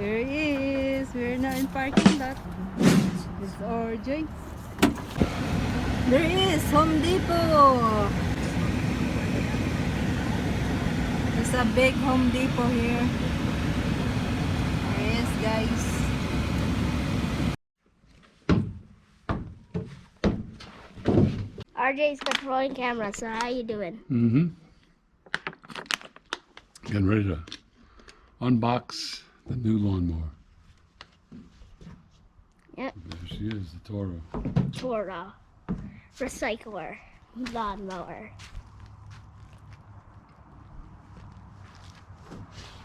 There he is. We're now in parking lot. It's RJ. There is Home Depot. There's a big Home Depot here. There is, guys. RJ's controlling camera, so how you doing? Getting ready to unbox the new lawnmower. Yep. There she is, the Toro. Toro. Recycler. Lawnmower.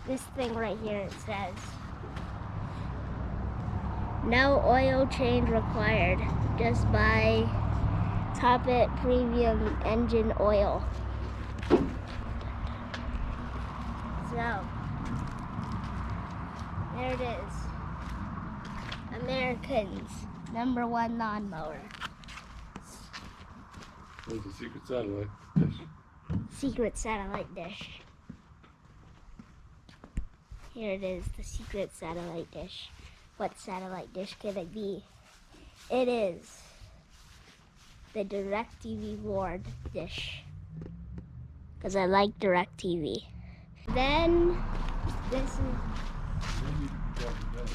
This thing right here, it says, no oil change required. Just buy Top It Premium Engine Oil. So, there it is. Americans' #1 lawnmower. There's a secret satellite dish. Secret satellite dish. Here it is, the secret satellite dish. What satellite dish could it be? It is the DirecTV Ward dish. Because I like DirecTV. Then, this is,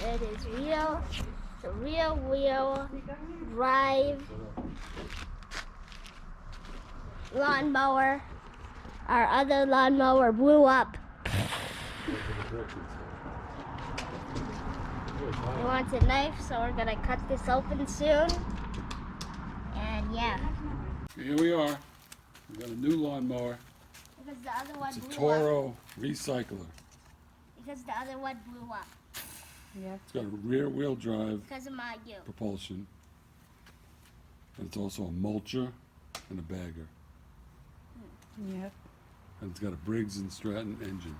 it is real, the real wheel drive lawnmower. Our other lawnmower blew up. He wants a knife, so we're gonna cut this open soon. And yeah. Here we are. We got a new lawnmower. Because the other one It's a blew up. Toro recycler. Because the other one blew up. Yep. It's got a rear wheel drive Because of my you. propulsion. And it's also a mulcher and a bagger. Yep. And it's got a Briggs and Stratton engine.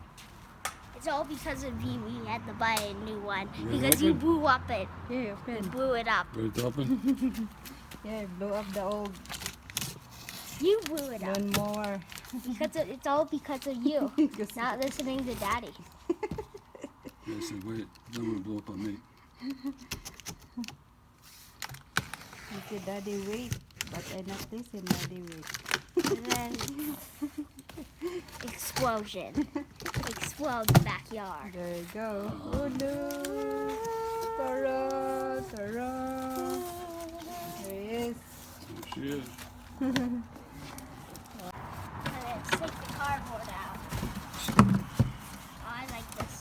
It's all because of you. We had to buy a new one. Really Because you open? blew up it. Yeah, You open. blew it up. Ready to open? Yeah, blow up the old You blew it up. lawnmower. Because it's all because of you. Because- Not listening to Daddy. Yeah, I said, wait, don't want to blow up on me. You say, Daddy, wait. But I not listen, Daddy, wait. And then explosion. Explode the backyard. There you go. Oh no. Toro, Toro. There he is. There she is. And then take the cardboard out. Oh, I like this.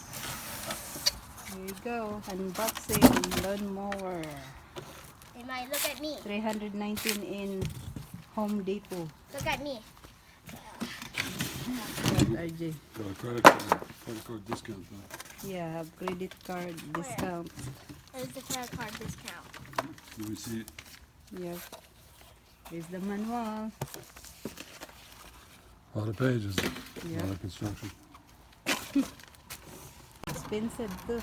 There you go. Unboxing lawnmower. They might look at me. 319 in Home Depot. Look at me. RJ. Got a credit card discount though. Yeah, have credit card discount. There's the credit card discount. Let me see it. Yep. Here's the manual. A lot of pages. Yeah. A lot of construction. Expensive too.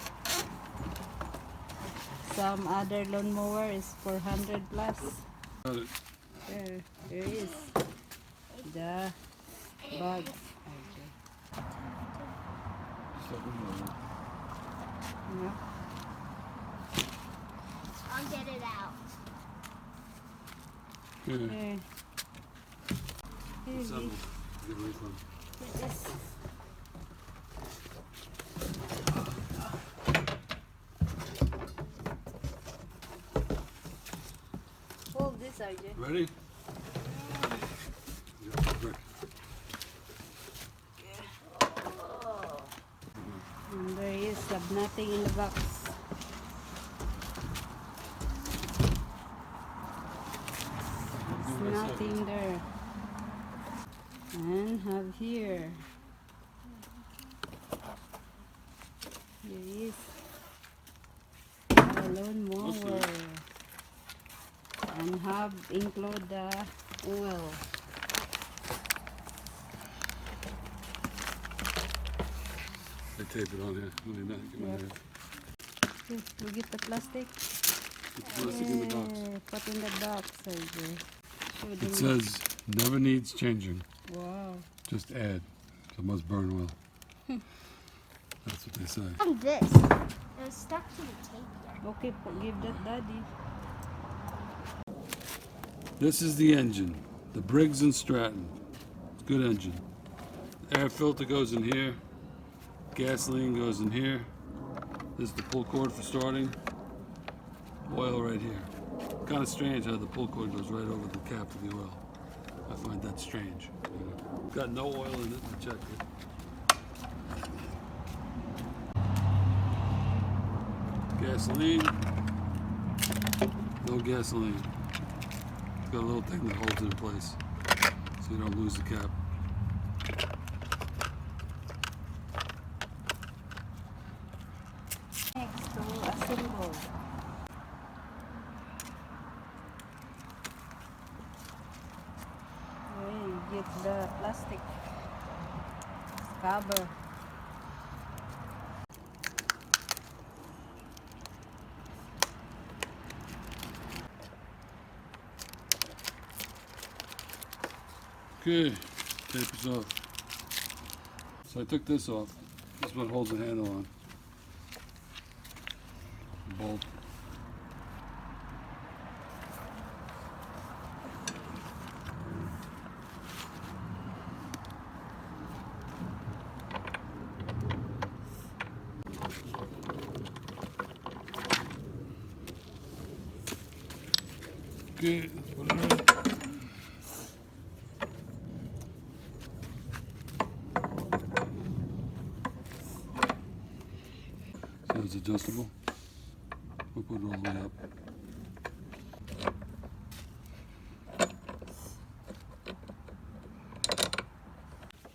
Some other lawnmower is 400 plus. Got it. There is the bag. Just open it up. Yeah. I'll get it out. Yeah. Here. Here Assemble. we- Get a refund. This. Hold this, RJ. Ready? Yeah, quick. And there is nothing in the box. There's nothing there. And have here. Here is a lawnmower. And have include the oil. They tape it on here. Really nice. Get my Yep. hand. Okay, we get the plastic. Put the plastic in the box. Yeah, put in the box, RJ. Show It them. says never needs changing. Wow. Just add. So it must burn well. That's what they say. On this. It was stuck to the tape here. Okay, give that daddy. This is the engine, the Briggs and Stratton. It's a good engine. Air filter goes in here. Gasoline goes in here. This is the pull cord for starting. Oil right here. Kind of strange how the pull cord goes right over the cap of the oil. I find that strange. You know. Got no oil in it. I checked it. Gasoline. No gasoline. It's got a little thing that holds it in place so you don't lose the cap. Next to assemble. Okay, get the plastic cover. Okay, tape is off. So I took this off. This is what holds the handle on. Bolt. Okay, let's put it in. So it's adjustable. We'll put it all the way up.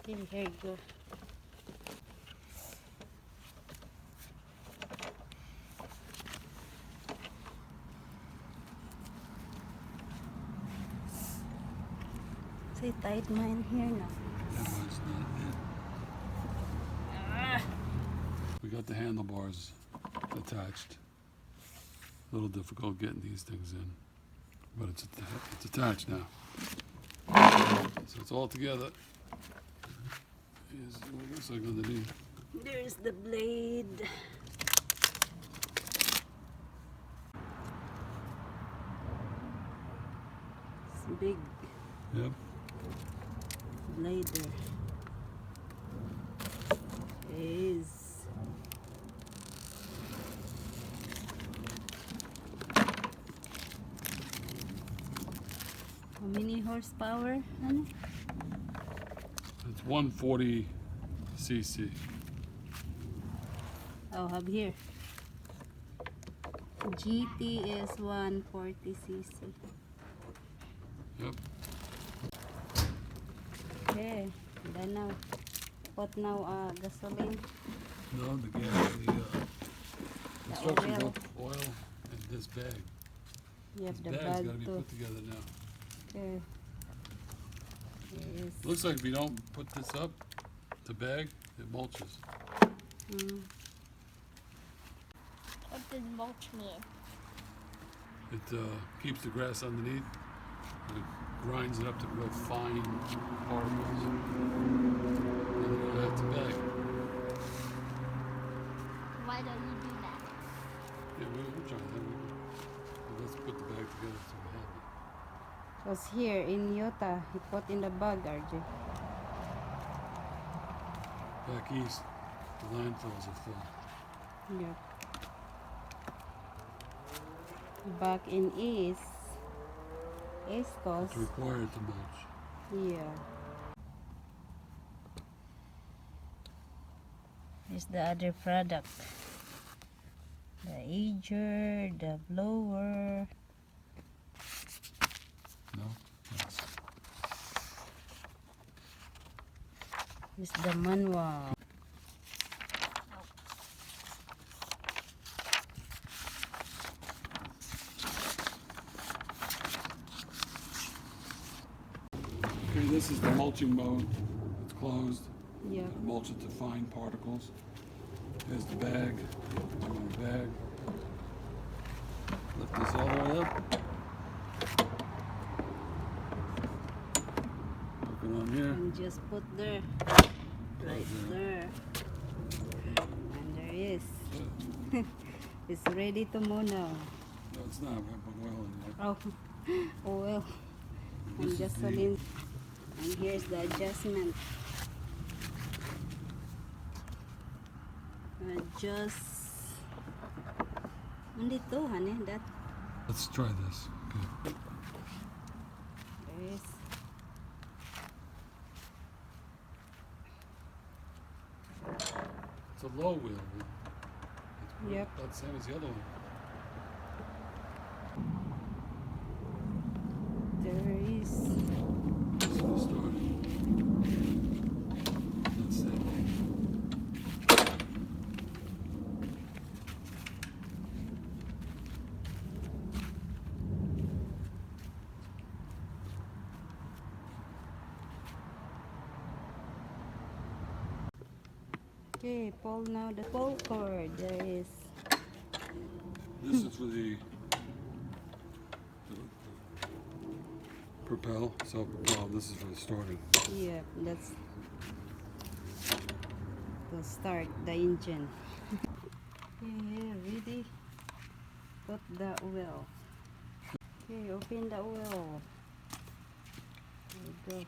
Okay, here you go. Say tight mine here now. That was not it. We got the handlebars attached. A little difficult getting these things in, but it's attached now. So it's all together. Here's what it looks like underneath. There's the blade. It's big Yep. blade there. Is how many horsepower, honey? It's 140 cc. Oh, have here. GT is 140 cc. Yep. Okay, then now put now gasoline. No, the gas, the instructions oil. oil and this bag. You have This the bag's bag got to be too. put together now. Okay. Yes. Looks like if you don't put this up, the bag, it mulches. Mm. What does mulch mean? It keeps the grass underneath. And it grinds it up to real fine particles. And then you have to bag. Why don't you do that? Yeah, we're trying to. Let's put the bag together so we have it. Because here in Utah, he put in the bag, RJ. Back east, the landfills are full. Yep. Back in East Coast, It's required to mulch. yeah. This is the other product. The ager, the blower. No? Yes. This is the manual. Okay, this is the mulching mode. It's closed. Yeah. Mulch it to fine particles. Here's the bag. Put it in the bag. Lift this all the way up. Hook it on here. And just put there. Right there. is. Good. It's ready to mow now. No, it's not. We're putting oil in there. Oh, oil This and is the- gasoline. And here's the adjustment. Adjust. Nandito, honey. That Let's try this. Okay. there is. It's a low wheel. It's Yep. about the same as the other one. There is. This is the start. Let's see. Okay, pull now the pull cord. There is. This is for the propel, self-propel. This is for the starting. Yeah, that's to start the engine. Okay, ready? Put the oil. Okay, open the oil. There you go.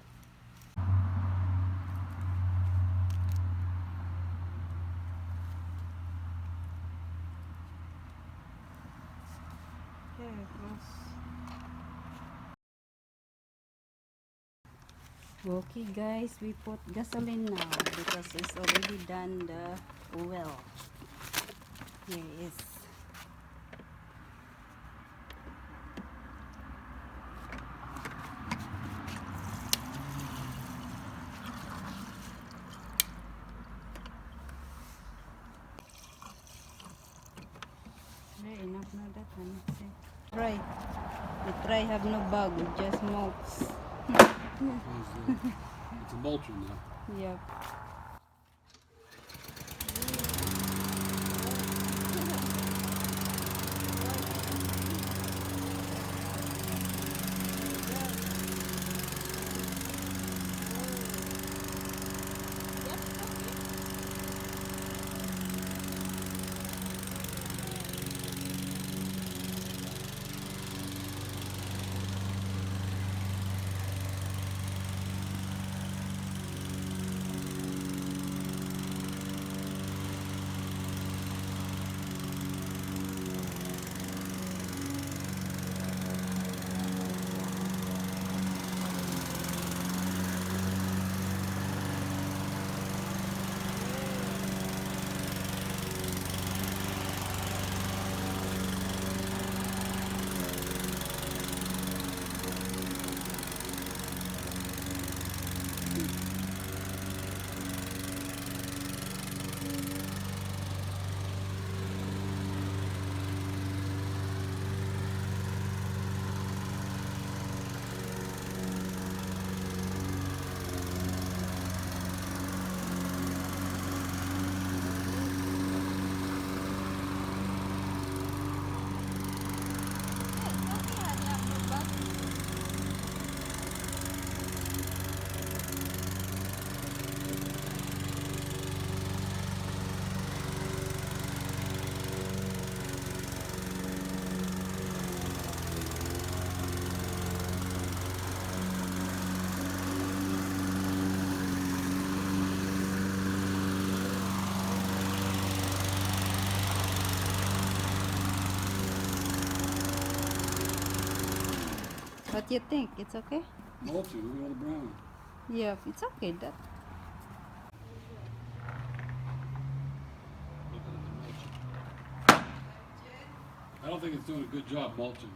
Okay, close. Okay guys, we put gasoline now because it's already done the oil. Here it is. Okay, enough now that one. Try. We try have no bug, we just molts. It's a mulching now. Yep. What you think? It's okay? Mulching, look at all the brown. Yeah, it's okay. That Look at the mulching. I don't think it's doing a good job mulching.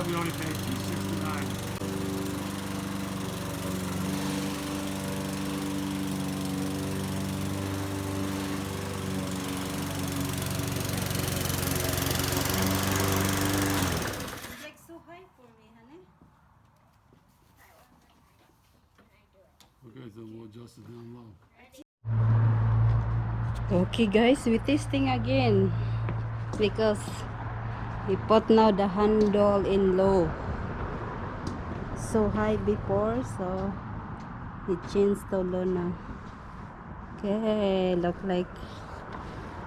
that we only paid $269. It's like so high for me, honey. Okay, so we'll adjust it down low. Okay guys, we're testing again because we put now the handle in low. So high before, so it changed to low now. Okay, look like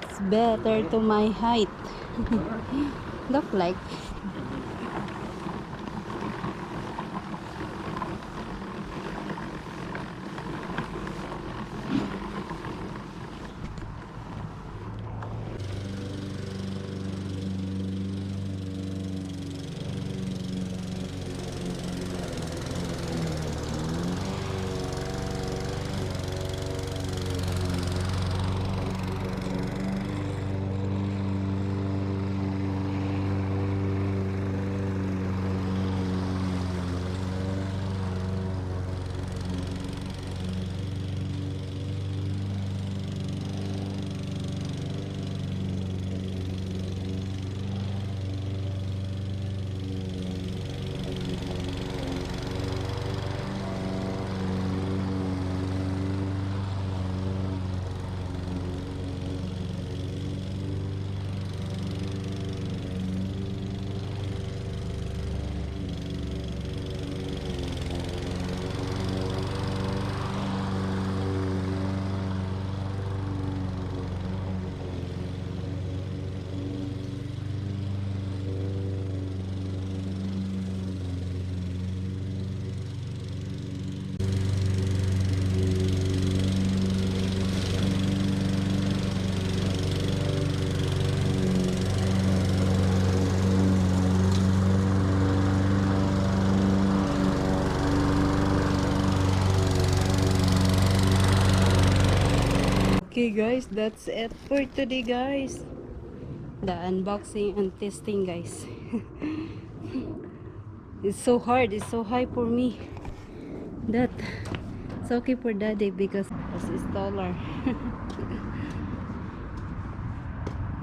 it's better to my height. Look like. Okay guys, that's it for today guys. The unboxing and testing guys. It's so hard, it's so high for me. That it's okay for daddy because it's taller.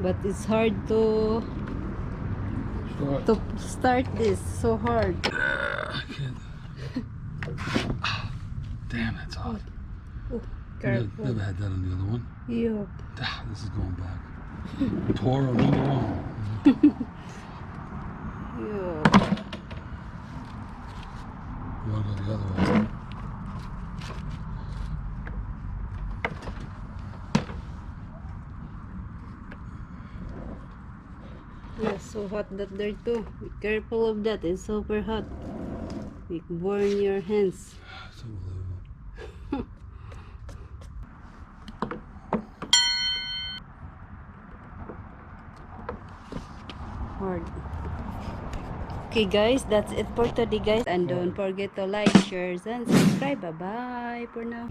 But it's hard to start this, so hard. I can't. Damn, that's hot. Oh, Never careful. had that on the other one. Yup. This is going back. Toro number 1. Yup. You want to go the other way? Yeah, so hot that there too. Be careful of that. It's super hot. It burn your hands. It's unbelievable. Hard. Okay guys, that's it for today guys. And don't forget to like, share, and subscribe. Bye bye for now.